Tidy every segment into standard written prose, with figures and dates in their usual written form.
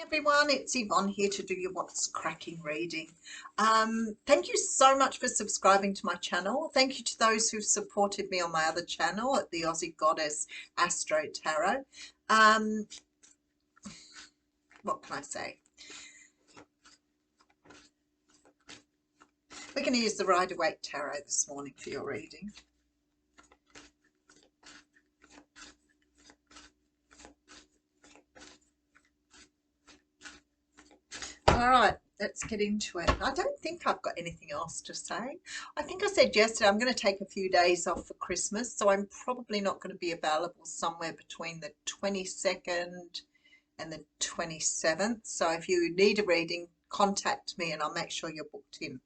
Everyone, it's Yvonne here to do your What's Cracking reading. Thank you so much for subscribing to my channel. Thank you to those who've supported me on my other channel at the Aussie Goddess Astro Tarot. Um, what can I say? We're going to use the Rider-Waite Tarot this morning for your reading. All right, let's get into it. I don't think I've got anything else to say. I think I said yesterday I'm going to take a few days off for Christmas, so I'm probably not going to be available somewhere between the 22nd and the 27th. So if you need a reading, contact me and I'll make sure you're booked in.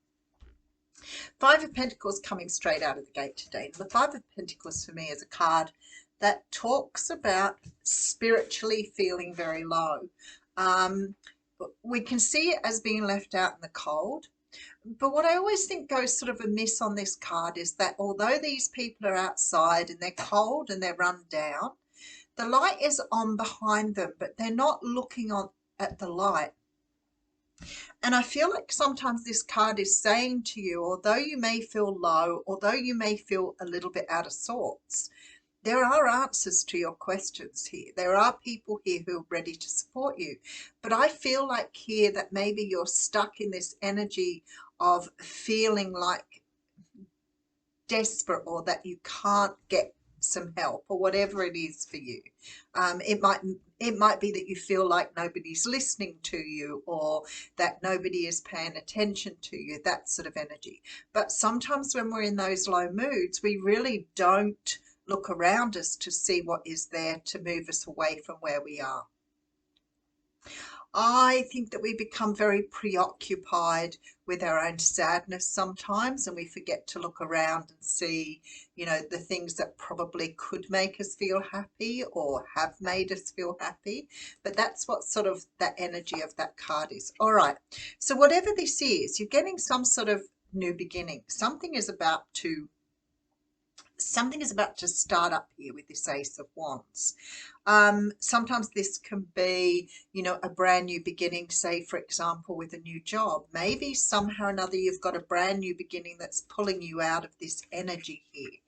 Five of Pentacles coming straight out of the gate today. The Five of Pentacles for me is a card that talks about spiritually feeling very low. We can see it as being left out in the cold. But what I always think goes sort of amiss on this card is that although these people are outside and they're cold and they're run down, the light is on behind them, but they're not looking on at the light. And I feel like sometimes this card is saying to you, although you may feel low, although you may feel a little bit out of sorts, there are answers to your questions here. There are people here who are ready to support you. But I feel like here that maybe you're stuck in this energy of feeling like desperate or that you can't get some help or whatever it is for you. It might be that you feel like nobody's listening to you or that nobody is paying attention to you, that sort of energy. But sometimes when we're in those low moods, we really don't look around us to see what is there to move us away from where we are. I think that we become very preoccupied with our own sadness sometimes, and we forget to look around and see, the things that probably could make us feel happy or have made us feel happy. But that's what sort of that energy of that card is. All right. So whatever this is, you're getting some sort of new beginning. Something is about to start up here with this Ace of Wands. Sometimes this can be, a brand new beginning, say, for example, with a new job. Maybe somehow or another you've got a brand new beginning that's pulling you out of this energy here.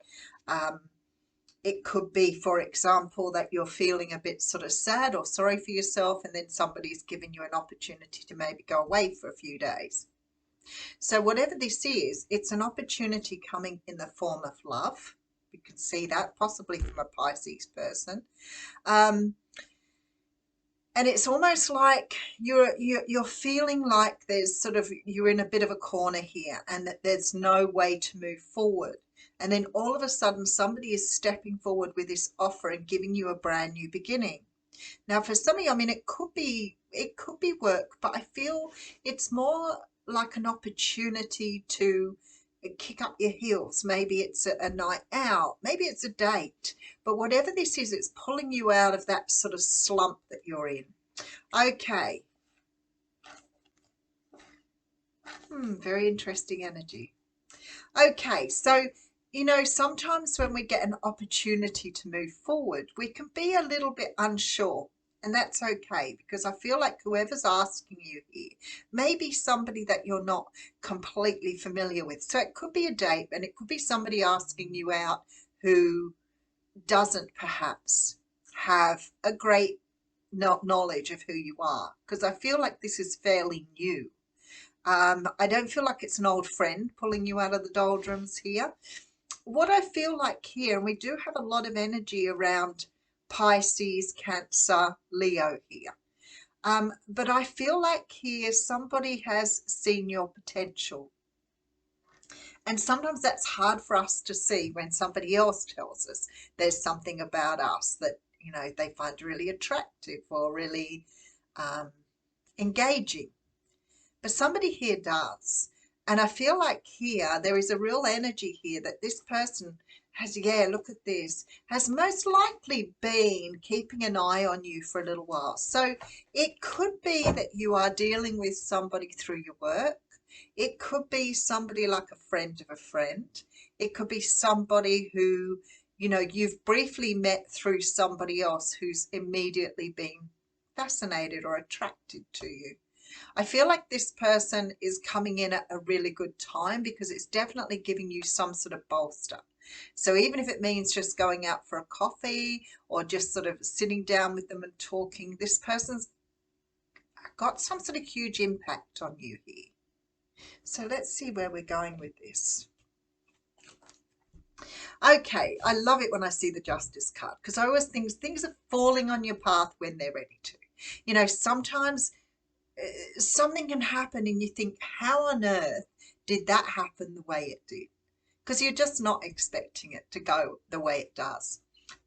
It could be, for example, that you're feeling a bit sort of sad or sorry for yourself, and then somebody's giving you an opportunity to maybe go away for a few days. So whatever this is, it's an opportunity coming in the form of love. You can see that possibly from a Pisces person. And it's almost like you're feeling like there's sort of, you're in a bit of a corner here and that there's no way to move forward. And then all of a sudden somebody is stepping forward with this offer and giving you a brand new beginning. Now for some of you, I mean, it could be work, but I feel it's more like an opportunity to kick up your heels. Maybe it's a night out, maybe it's a date, but whatever this is, it's pulling you out of that sort of slump that you're in. Okay. Very interesting energy. Okay, so sometimes when we get an opportunity to move forward, we can be a little bit unsure. And that's okay, because I feel like whoever's asking you here may be somebody that you're not completely familiar with. So it could be a date, and it could be somebody asking you out who doesn't perhaps have a great knowledge of who you are, because I feel like this is fairly new. I don't feel like it's an old friend pulling you out of the doldrums here. What I feel like here, and we do have a lot of energy around Pisces, Cancer, Leo here. But I feel like here somebody has seen your potential. And sometimes that's hard for us to see when somebody else tells us there's something about us that, they find really attractive or really engaging. But somebody here does. And I feel like here there is a real energy here that this person has, look at this, has most likely been keeping an eye on you for a little while. So it could be that you are dealing with somebody through your work. It could be somebody like a friend of a friend. It could be somebody who, you've briefly met through somebody else who's immediately been fascinated or attracted to you. I feel like this person is coming in at a really good time because it's definitely giving you some sort of bolster. So even if it means just going out for a coffee or just sort of sitting down with them and talking, this person's got some sort of huge impact on you here. So let's see where we're going with this. Okay, I love it when I see the Justice card because I always think things are falling on your path when they're ready to. You know, sometimes something can happen and you think, how on earth did that happen the way it did? Because you're just not expecting it to go the way it does.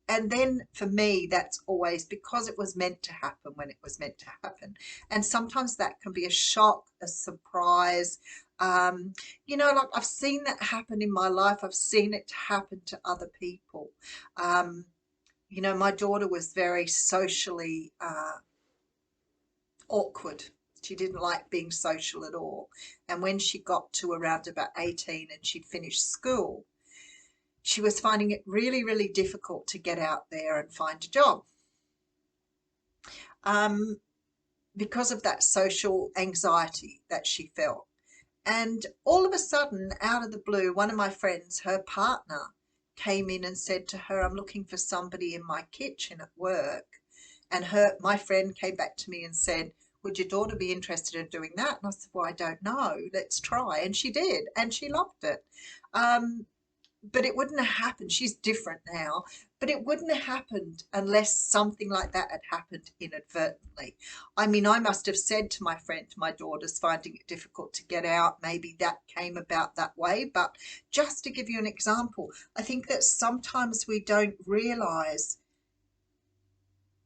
And then for me, that's always because it was meant to happen when it was meant to happen. And sometimes that can be a shock, a surprise. You know, like I've seen that happen in my life. I've seen it happen to other people. You know, my daughter was very socially awkward. She didn't like being social at all. And when she got to around about 18 and she'd finished school, she was finding it really, really difficult to get out there and find a job because of that social anxiety that she felt. And all of a sudden, out of the blue, one of my friends, her partner, came in and said to her, I'm looking for somebody in my kitchen at work. And my friend came back to me and said, would your daughter be interested in doing that? And I said, well, I don't know. Let's try. And she did. And she loved it. But it wouldn't have happened. She's different now, but it wouldn't have happened unless something like that had happened inadvertently. I mean, I must have said to my friend, my daughter's finding it difficult to get out. Maybe that came about that way. But just to give you an example, I think that sometimes we don't realize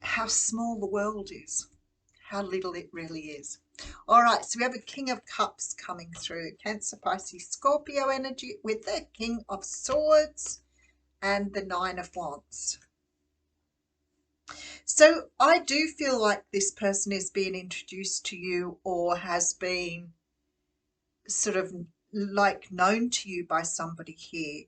how small the world is, how little it really is. All right, so we have a King of Cups coming through. Cancer, Pisces, Scorpio energy with the King of Swords and the Nine of Wands. So I do feel like this person is being introduced to you or has been sort of like known to you by somebody here.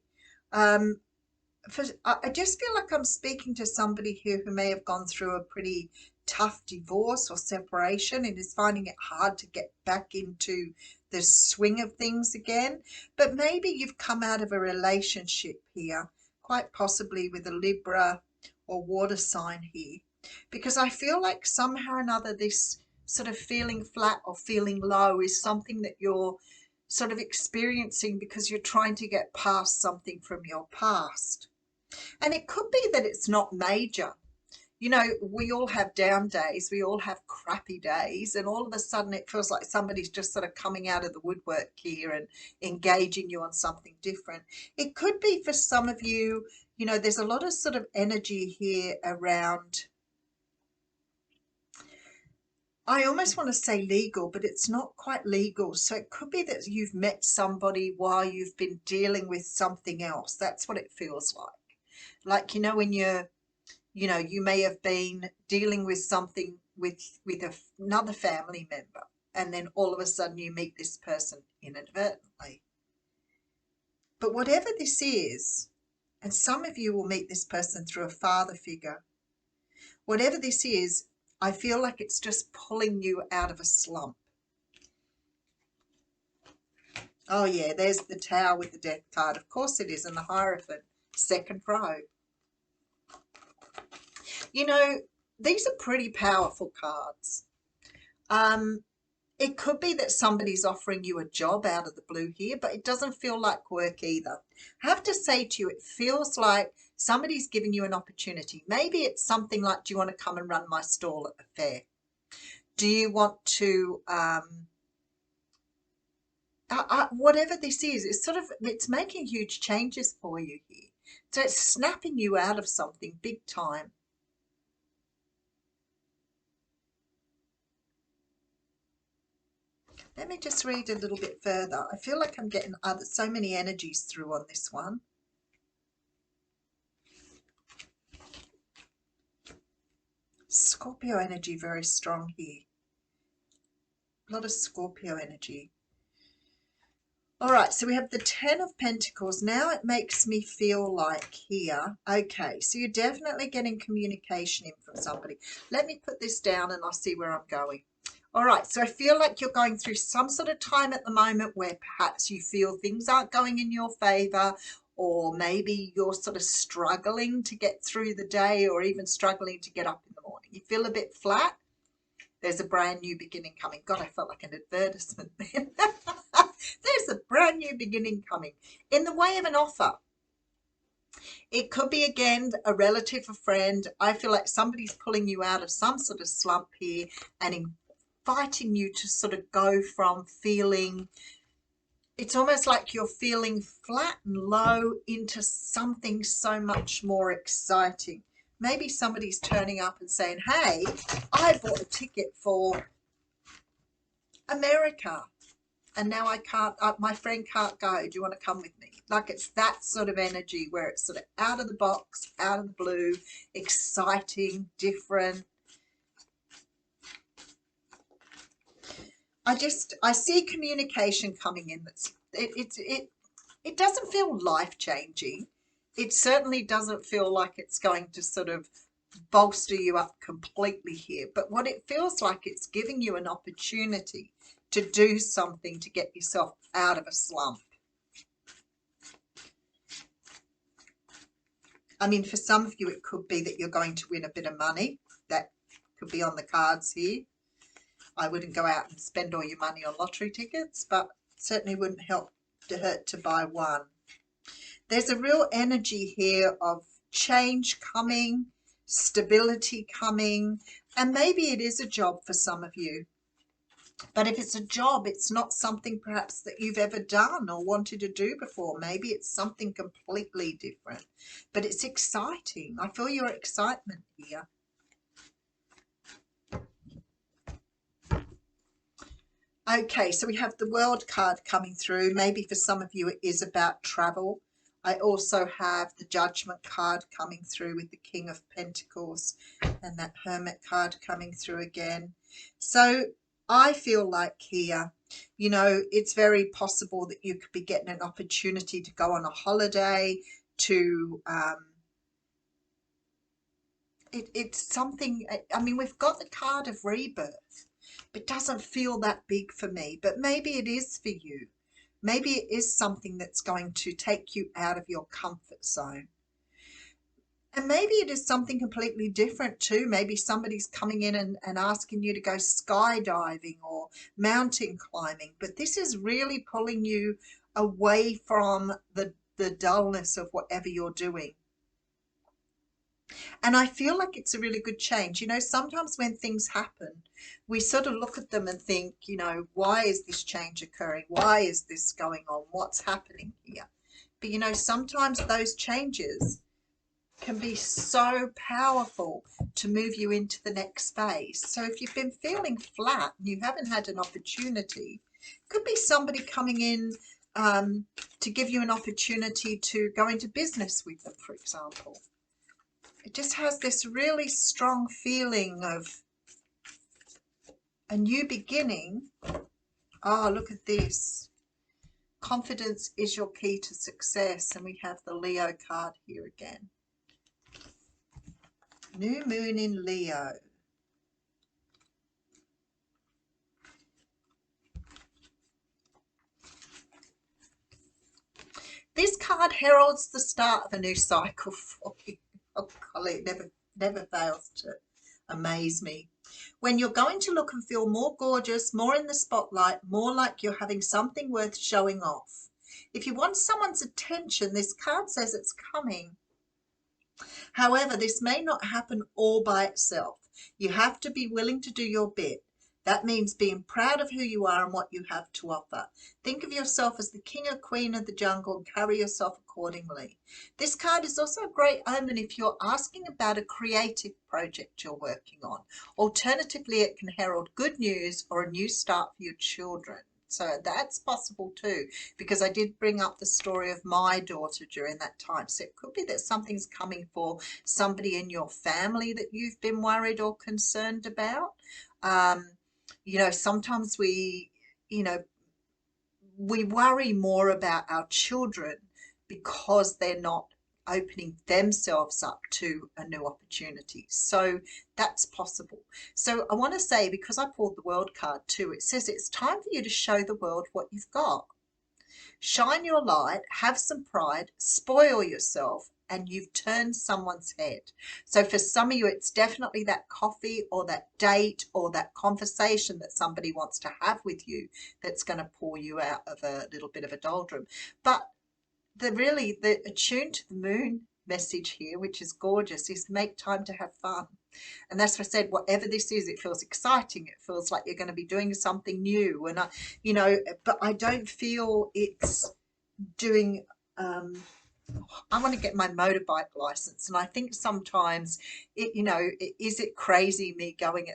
I just feel like I'm speaking to somebody here who may have gone through a pretty tough divorce or separation and is finding it hard to get back into the swing of things again. But maybe you've come out of a relationship here, quite possibly with a Libra or water sign here, because I feel like somehow or another this sort of feeling flat or feeling low is something that you're sort of experiencing because you're trying to get past something from your past. And it could be that it's not major. You know, we all have down days, we all have crappy days, and all of a sudden it feels like somebody's just sort of coming out of the woodwork here and engaging you on something different. It could be for some of you, you know, there's a lot of sort of energy here around, I almost want to say legal, but it's not quite legal. So it could be that you've met somebody while you've been dealing with something else. That's what it feels like. Like, you know, when you may have been dealing with something with another family member, and then all of a sudden you meet this person inadvertently. But whatever this is, and some of you will meet this person through a father figure, whatever this is, I feel like it's just pulling you out of a slump. Oh yeah, there's the Tower with the Death card. Of course it is, and the Hierophant, second row. You know, these are pretty powerful cards. It could be that somebody's offering you a job out of the blue here, but it doesn't feel like work either. I have to say to you, it feels like somebody's giving you an opportunity. Maybe it's something like, do you want to come and run my stall at the fair? Do you want to, whatever this is, it's making huge changes for you here. So it's snapping you out of something big time. Let me just read a little bit further. I feel like I'm getting so many energies through on this one. Scorpio energy very strong here. A lot of Scorpio energy. All right, so we have the Ten of Pentacles. Now it makes me feel like here, okay, so you're definitely getting communication in from somebody. Let me put this down and I'll see where I'm going. All right, so I feel like you're going through some sort of time at the moment where perhaps you feel things aren't going in your favor, or maybe you're sort of struggling to get through the day or even struggling to get up in the morning. You feel a bit flat. There's a brand new beginning coming. God, I felt like an advertisement then. There's a brand new beginning coming in the way of an offer. It could be, again, a relative, a friend. I feel like somebody's pulling you out of some sort of slump here and inviting you to sort of go from feeling, it's almost like you're feeling flat and low into something so much more exciting. Maybe somebody's turning up and saying, hey, I bought a ticket for America and now I can't, my friend can't go. Do you want to come with me? Like, it's that sort of energy where it's sort of out of the box, out of the blue, exciting, different. I see communication coming in. It doesn't feel life-changing. It certainly doesn't feel like it's going to sort of bolster you up completely here. But what it feels like, it's giving you an opportunity to do something to get yourself out of a slump. I mean, for some of you, it could be that you're going to win a bit of money. That could be on the cards here. I wouldn't go out and spend all your money on lottery tickets, but certainly wouldn't hurt to buy one. There's a real energy here of change coming, stability coming, and maybe it is a job for some of you. But if it's a job, it's not something perhaps that you've ever done or wanted to do before. Maybe it's something completely different, but it's exciting. I feel your excitement here. Okay, so we have the World card coming through. Maybe for some of you it is about travel. I also have the Judgment card coming through with the King of Pentacles and that Hermit card coming through again. So I feel like here, you know, it's very possible that you could be getting an opportunity to go on a holiday, to it's something. I mean, we've got the card of rebirth. It doesn't feel that big for me, but maybe it is for you. Maybe it is something that's going to take you out of your comfort zone. And maybe it is something completely different too. Maybe somebody's coming in and asking you to go skydiving or mountain climbing. But this is really pulling you away from the dullness of whatever you're doing. And I feel like it's a really good change. You know, sometimes when things happen, we sort of look at them and think, you know, why is this change occurring? Why is this going on? What's happening here? But, you know, sometimes those changes can be so powerful to move you into the next phase. So if you've been feeling flat and you haven't had an opportunity, could be somebody coming in to give you an opportunity to go into business with them, for example. It just has this really strong feeling of a new beginning. Oh, look at this. Confidence is your key to success. And we have the Leo card here again. New moon in Leo. This card heralds the start of a new cycle for you. Oh, golly, it never fails to amaze me. When you're going to look and feel more gorgeous, more in the spotlight, more like you're having something worth showing off. If you want someone's attention, this card says it's coming. However, this may not happen all by itself. You have to be willing to do your bit. That means being proud of who you are and what you have to offer. Think of yourself as the king or queen of the jungle and carry yourself accordingly. This card is also a great omen if you're asking about a creative project you're working on. Alternatively, it can herald good news or a new start for your children. So that's possible too, because I did bring up the story of my daughter during that time. So it could be that something's coming for somebody in your family that you've been worried or concerned about. You know, sometimes we, you know, we worry more about our children because they're not opening themselves up to a new opportunity. So that's possible. So I want to say, because I pulled the world card too, it says it's time for you to show the world what you've got. Shine your light, have some pride, spoil yourself, and you've turned someone's head. So for some of you, it's definitely that coffee or that date or that conversation that somebody wants to have with you that's going to pull you out of a little bit of a doldrum. But the attuned to the moon message here, which is gorgeous, is make time to have fun. And that's what I said, whatever this is, it feels exciting. It feels like you're going to be doing something new. And but I don't feel it's doing, I want to get my motorbike license. And I think sometimes is it crazy me going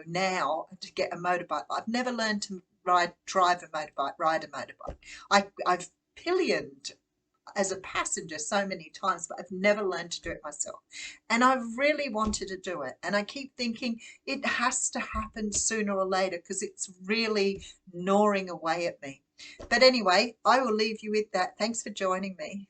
now to get a motorbike? I've never learned to ride a motorbike. I've pillioned as a passenger so many times, but I've never learned to do it myself. And I really wanted to do it. And I keep thinking it has to happen sooner or later because it's really gnawing away at me. But anyway, I will leave you with that. Thanks for joining me.